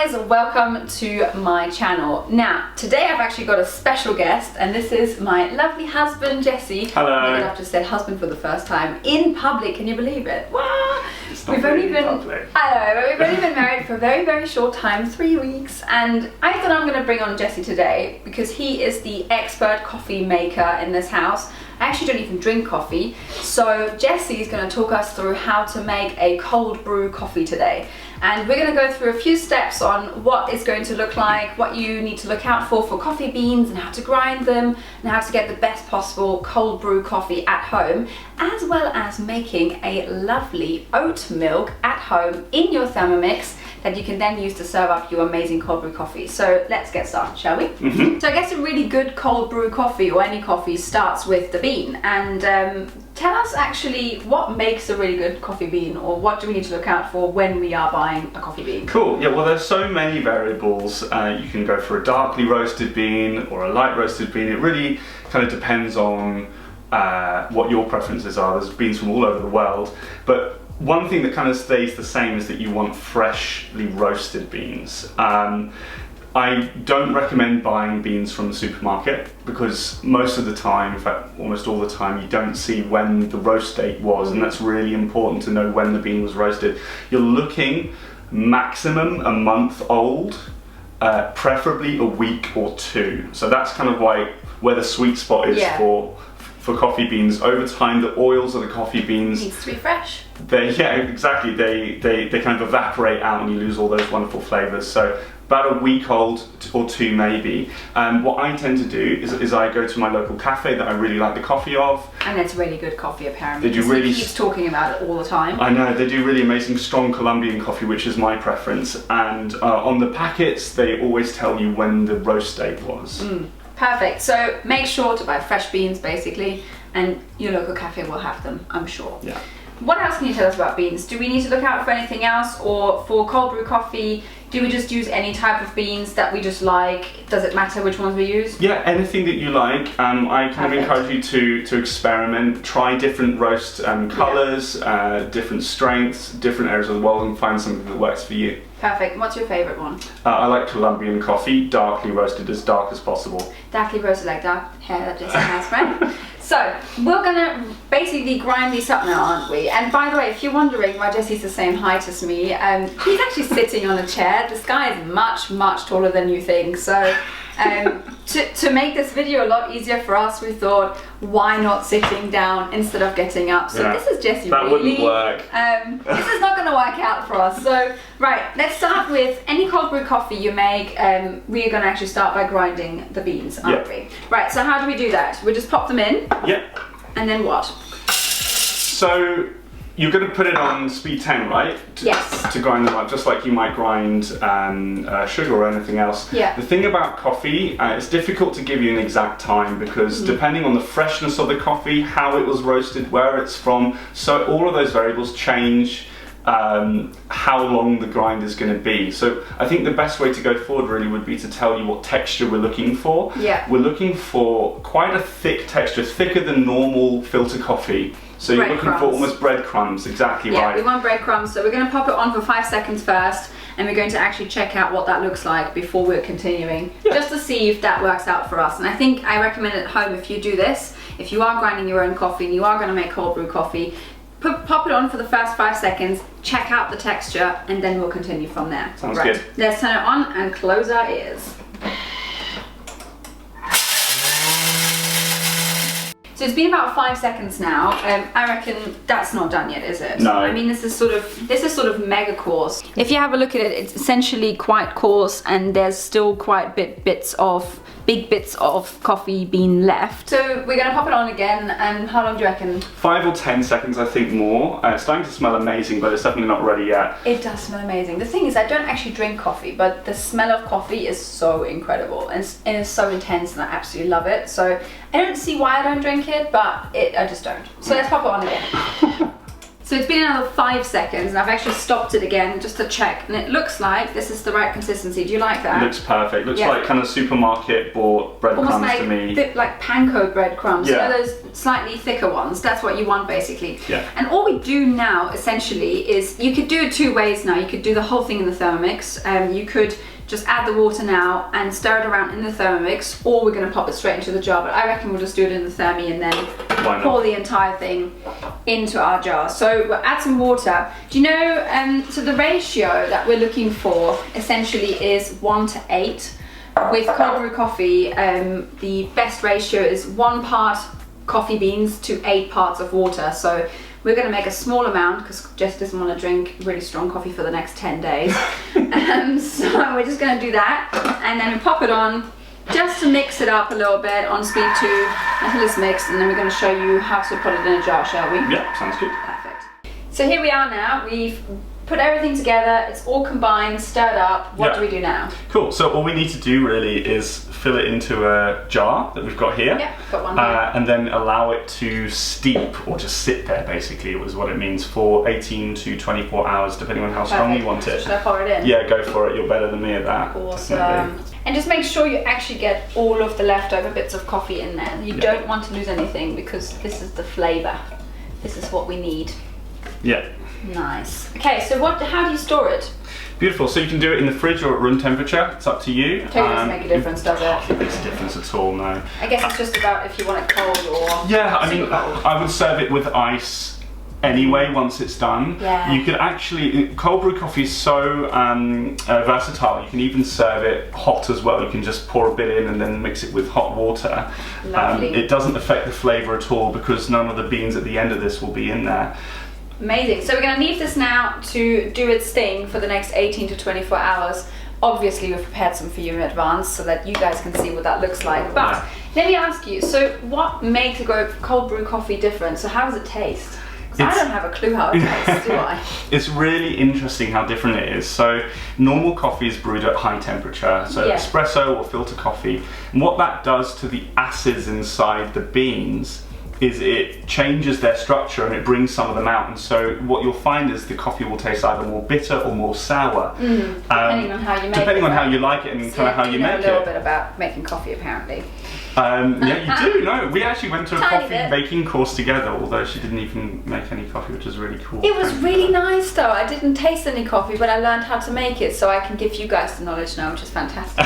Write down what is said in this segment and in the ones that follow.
guys, welcome to my channel. Now, today I've actually got a special guest, and this is my lovely husband, Jesse. Hello. I've just said husband for the first time in public. Can you believe it? Wow. We've only been public. I know, but we've only been married for a very, very short time, 3 weeks, and I thought I'm going to bring on Jesse today because he is the expert coffee maker in this house. I actually don't even drink coffee, so Jesse is going to talk us through how to make a cold brew coffee today. And we're going to go through a few steps on what it's going to look like, what you need to look out for coffee beans and how to grind them and how to get the best possible cold brew coffee at home, as well as making a lovely oat milk at home in your Thermomix that you can then use to serve up your amazing cold brew coffee. So let's get started, shall we? So I guess a really good cold brew coffee, or any coffee, starts with the bean. And tell us actually what makes a really good coffee bean, or what do we need to look out for when we are buying a coffee bean? Cool, yeah, well there's so many variables. You can go for a darkly roasted bean or a light roasted bean. It really kind of depends on what your preferences are. There's beans from all over the world, but one thing that kind of stays the same is that you want freshly roasted beans. I don't recommend buying beans from the supermarket because most of the time, in fact almost all the time, you don't see when the roast date was, and that's really important to know when the bean was roasted. You're looking maximum a month old, preferably a week or two. So that's kind of where the sweet spot is for coffee beans. Over time, the oils of the coffee beans needs to be fresh. They kind of evaporate out and you lose all those wonderful flavors. So about a week old or two maybe. What I tend to do is I go to my local cafe that I really like the coffee of. And it's really good coffee apparently. They do really, he keeps talking about it all the time. I know, they do really amazing strong Colombian coffee, which is my preference. And on the packets, they always tell you when the roast date was. Perfect. So make sure to buy fresh beans basically, and your local cafe will have them, I'm sure. Yeah. What else can you tell us about beans? Do we need to look out for anything else, or for cold brew coffee, do we just use any type of beans that we just like? Does it matter which ones we use? Yeah, anything that you like. I kind of encourage you to experiment, try different roast colours, different strengths, different areas of the world, and find something that works for you. Perfect. What's your favourite one? I like Colombian coffee, darkly roasted, as dark as possible. Darkly roasted, like dark hair that Jesse has, right? So, we're gonna basically grind these up now, aren't we? And by the way, if you're wondering why Jesse's the same height as me, he's actually sitting on a chair. This guy is much, much taller than you think. So, to make this video a lot easier for us, we thought, why not sitting down instead of getting up? So this is Jesse. That wouldn't work. This is not going to work out for us. So, right, let's start with any cold brew coffee you make. We are going to actually start by grinding the beans, aren't we? Right, so how do we do that? We just pop them in. Yep. And then what? So, you're going to put it on speed 10, right? Yes. To grind them up, just like you might grind sugar or anything else. Yeah. The thing about coffee, it's difficult to give you an exact time because depending on the freshness of the coffee, how it was roasted, where it's from, so all of those variables change how long the grind is going to be. So I think the best way to go forward really would be to tell you what texture we're looking for. Yeah. We're looking for quite a thick texture, thicker than normal filter coffee. So you're looking for almost breadcrumbs, exactly right. Yeah, we want breadcrumbs, so we're going to pop it on for 5 seconds first, and we're going to actually check out what that looks like before we're continuing, just to see if that works out for us. And I recommend at home, if you do this, if you are grinding your own coffee and you are going to make cold brew coffee, pop it on for the first 5 seconds, check out the texture, and then we'll continue from there. Sounds good. Let's turn it on and close our ears. So it's been about 5 seconds now. I reckon that's not done yet, is it? No. I mean, this is sort of mega coarse. If you have a look at it, it's essentially quite coarse, and there's still quite big bits of coffee bean left. So we're gonna pop it on again, and how long do you reckon? 5 or 10 seconds, I think, more. It's starting to smell amazing, but it's definitely not ready yet. It does smell amazing. The thing is, I don't actually drink coffee, but the smell of coffee is so incredible, and it's so intense, and I absolutely love it. So I don't see why I don't drink it, but I just don't. So let's pop it on again. So it's been another 5 seconds and I've actually stopped it again just to check, and it looks like this is the right consistency. Do you like that? It looks perfect. Looks like kind of supermarket bought breadcrumbs to me. Bit like panko breadcrumbs. Yeah. You know, those slightly thicker ones. That's what you want basically. Yeah. And all we do now essentially is, you could do it 2 ways now. You could do the whole thing in the Thermomix. You could just add the water now and stir it around in the Thermomix, or we're going to pop it straight into the jar, but I reckon we'll just do it in the Thermi and then pour the entire thing into our jar. So we'll add some water. Do you know, so the ratio that we're looking for essentially is 1:8. With cold brew coffee, the best ratio is 1 part coffee beans to 8 parts of water. So we're going to make a small amount because Jess doesn't want to drink really strong coffee for the next 10 days. So we're just going to do that, and then we pop it on just to mix it up a little bit on speed 2 until it's mixed, and then we're going to show you how to put it in a jar, shall we? Yeah, sounds good. Perfect. So here we are now. We've put everything together, it's all combined, stirred up. What do we do now? Cool, so all we need to do really is fill it into a jar that we've got here. Yeah, got one here. And then allow it to steep, or just sit there basically, was what it means, for 18 to 24 hours, depending on how strong you want it. Should I pour it in? Yeah, go for it, you're better than me at that. Awesome. Definitely. And just make sure you actually get all of the leftover bits of coffee in there. You don't want to lose anything, because this is the flavour. This is what we need. Yeah. Nice. Okay, so how do you store it? Beautiful. So you can do it in the fridge or at room temperature. It's up to you. It doesn't make a difference, does it? Hardly makes a difference at all, no. I guess it's just about if you want it cold or yeah, I mean, super cold. I would serve it with ice anyway once it's done. Yeah. You could actually, cold brew coffee is so versatile. You can even serve it hot as well. You can just pour a bit in and then mix it with hot water. Lovely. It doesn't affect the flavour at all, because none of the beans at the end of this will be in there. Amazing. So we're going to leave this now to do its thing for the next 18 to 24 hours. Obviously we've prepared some for you in advance so that you guys can see what that looks like. But let me ask you, so what makes a cold brew coffee different? So how does it taste? Because I don't have a clue how it tastes, do I? It's really interesting how different it is. So normal coffee is brewed at high temperature, so espresso or filter coffee. And what that does to the acids inside the beans is it changes their structure and it brings some of them out, and so what you'll find is the coffee will taste either more bitter or more sour. Depending on how you make it. Depending on how you like it and kind of how you make it. I know a little bit about making coffee apparently. Yeah, you do. No, we actually went to a Tiny coffee bit. baking course together, although she didn't even make any coffee, which was really cool. It was really nice though. I didn't taste any coffee, but I learned how to make it, so I can give you guys the knowledge now, which is fantastic.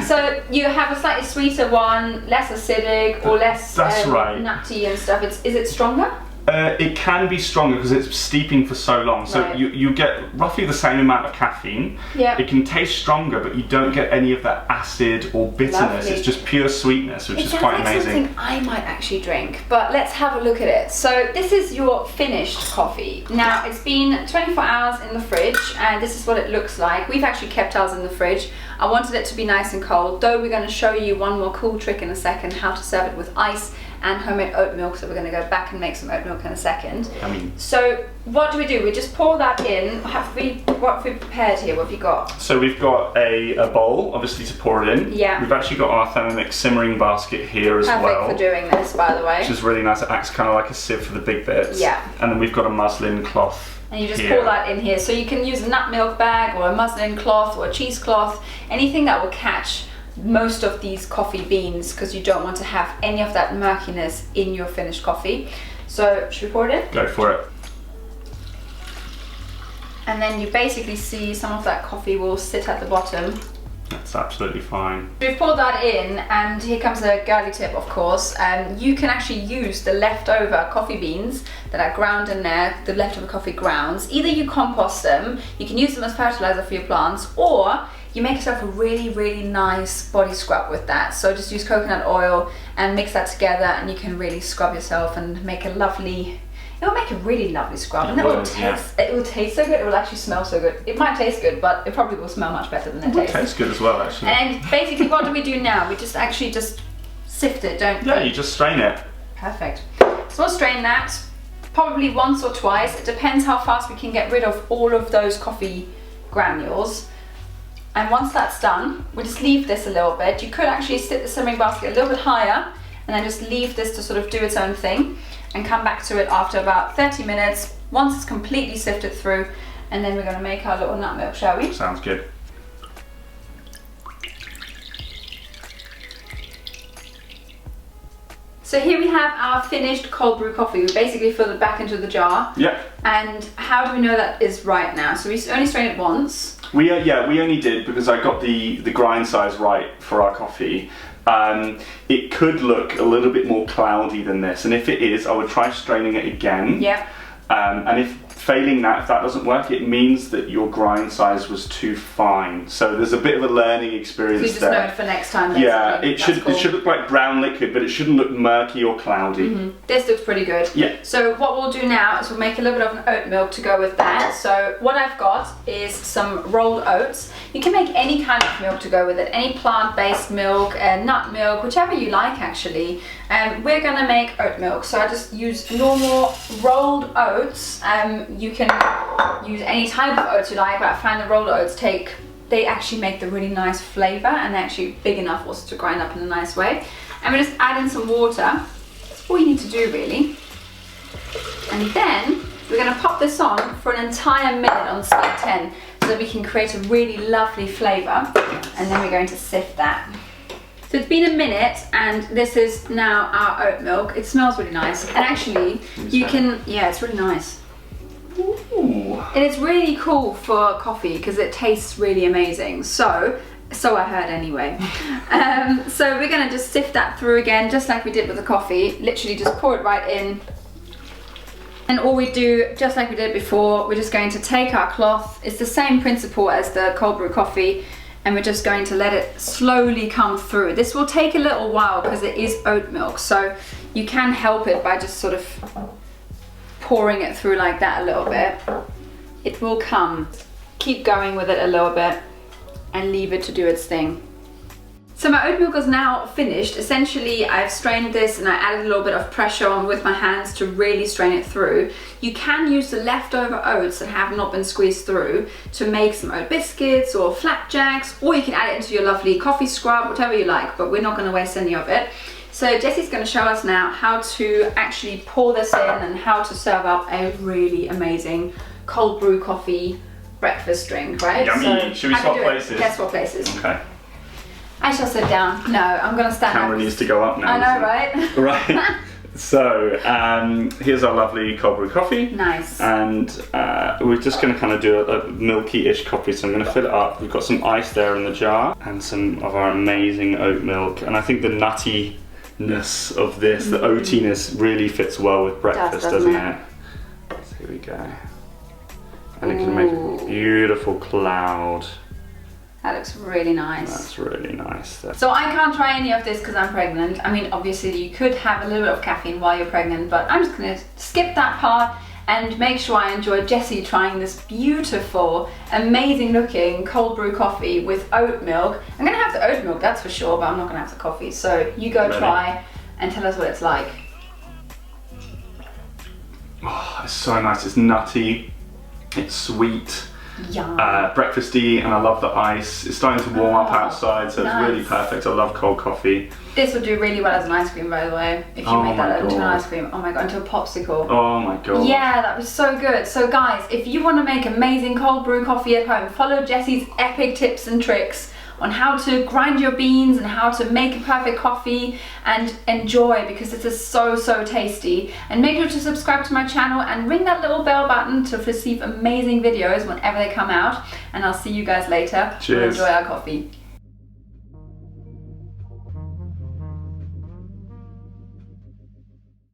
So you have a slightly sweeter one, less acidic or less nutty and stuff. Is it stronger? It can be stronger because it's steeping for so long. So you get roughly the same amount of caffeine. Yeah. It can taste stronger, but you don't get any of that acid or bitterness. Lovely. It's just pure sweetness, which is quite amazing. Something I might actually drink, but let's have a look at it. So this is your finished coffee. Now it's been 24 hours in the fridge, and this is what it looks like. We've actually kept ours in the fridge. I wanted it to be nice and cold, though we're going to show you one more cool trick in a second, how to serve it with ice and homemade oat milk. So we're going to go back and make some oat milk in a second. So what do? We just pour that in. What have we prepared here? What have you got? So we've got a bowl, obviously, to pour it in. Yeah. We've actually got our Thermomix simmering basket here as well. Perfect for doing this, by the way. Which is really nice. It acts kind of like a sieve for the big bits. Yeah. And then we've got a muslin cloth. And you just pour that in here. So you can use a nut milk bag or a muslin cloth or a cheesecloth, anything that will catch most of these coffee beans, because you don't want to have any of that murkiness in your finished coffee. So should we pour it in? Go for it. And then you basically see some of that coffee will sit at the bottom. That's absolutely fine. We've poured that in, and here comes a girly tip, of course. You can actually use the leftover coffee beans that are ground in there, the leftover coffee grounds. Either you compost them, you can use them as fertilizer for your plants, or you make yourself a really, really nice body scrub with that. So just use coconut oil and mix that together, and you can really scrub yourself and make a lovely, it will make a really lovely scrub. And it will taste so good, it will actually smell so good. It might taste good, but it probably will smell much better than it tastes. It tastes good as well, actually. And basically what do we do now? We just sift it, don't we? Yeah, you just strain it. Perfect. So we'll strain that probably once or twice. It depends how fast we can get rid of all of those coffee granules. And once that's done, we just leave this a little bit. You could actually sit the simmering basket a little bit higher and then just leave this to sort of do its own thing, and come back to it after about 30 minutes once it's completely sifted through, and then we're going to make our little nut milk, shall we? Sounds good. So here we have our finished cold brew coffee. We basically filled it back into the jar. Yep. And how do we know that is right now? So we only strained it once. We only did because I got the grind size right for our coffee. It could look a little bit more cloudy than this, and if it is, I would try straining it again. Yeah. And if failing that, if that doesn't work, it means that your grind size was too fine. So there's a bit of a learning experience there. So you just know it for next time, basically. Yeah, it should look like brown liquid, but it shouldn't look murky or cloudy. This looks pretty good. Yeah. So what we'll do now is we'll make a little bit of an oat milk to go with that. So what I've got is some rolled oats. You can make any kind of milk to go with it, any plant-based milk, nut milk, whichever you like actually. We're gonna make oat milk, so I just use normal rolled oats. You can use any type of oats you like, but I find the rolled oats they actually make the really nice flavour, and they're actually big enough also to grind up in a nice way. And we just add in some water. That's all you need to do really. And then we're going to pop this on for an entire minute on speed 10 so that we can create a really lovely flavour. And then we're going to sift that. So it's been a minute, and this is now our oat milk. It smells really nice, and actually you can, yeah, it's really nice. Ooh. It is really cool for coffee because it tastes really amazing. So I heard anyway. So we're gonna just sift that through again, just like we did with the coffee. Literally just pour it right in. And all we do, just like we did before, we're just going to take our cloth. It's the same principle as the cold brew coffee, and we're just going to let it slowly come through. This will take a little while because it is oat milk, so you can help it by just sort of pouring it through like that a little bit. It will come. Keep going with it a little bit and leave it to do its thing. So my oat milk is now finished. Essentially, I've strained this and I added a little bit of pressure on with my hands to really strain it through. You can use the leftover oats that have not been squeezed through to make some oat biscuits or flapjacks, or you can add it into your lovely coffee scrub, whatever you like, but we're not going to waste any of it. So Jesse's going to show us now how to actually pour this in and how to serve up a really amazing cold brew coffee breakfast drink, right? Yummy. So should we swap places? Let's swap places. Okay. I shall sit down. No, I'm going to stand up. Camera needs to go up now. I know, right? Right. So here's our lovely cold brew coffee. Nice. And we're just going to kind of do a milky-ish coffee. So I'm going to fill it up. We've got some ice there in the jar and some of our amazing oat milk. And I think the nuttiness of this, the oatiness, really fits well with breakfast, doesn't it? So here we go. And it can make a beautiful cloud. That looks really nice. That's really nice. So I can't try any of this because I'm pregnant. I mean, obviously you could have a little bit of caffeine while you're pregnant, but I'm just going to skip that part and make sure I enjoy Jessie trying this beautiful, amazing looking cold brew coffee with oat milk. I'm going to have the oat milk, that's for sure, but I'm not going to have the coffee. So you go try and tell us what it's like. Oh, it's so nice. It's nutty, it's sweet. Yum. Breakfasty, and I love the ice. It's starting to warm up outside, so nice. It's really perfect. I love cold coffee. This would do really well as an ice cream, by the way. If you made that into an ice cream. Oh my god, into a popsicle. Oh my god. Yeah, that was so good. So guys, if you want to make amazing cold brew coffee at home, follow Jessie's epic tips and tricks on how to grind your beans and how to make a perfect coffee and enjoy, because this is so tasty. And make sure to subscribe to my channel and ring that little bell button to receive amazing videos whenever they come out. And I'll see you guys later. Cheers. Enjoy our coffee.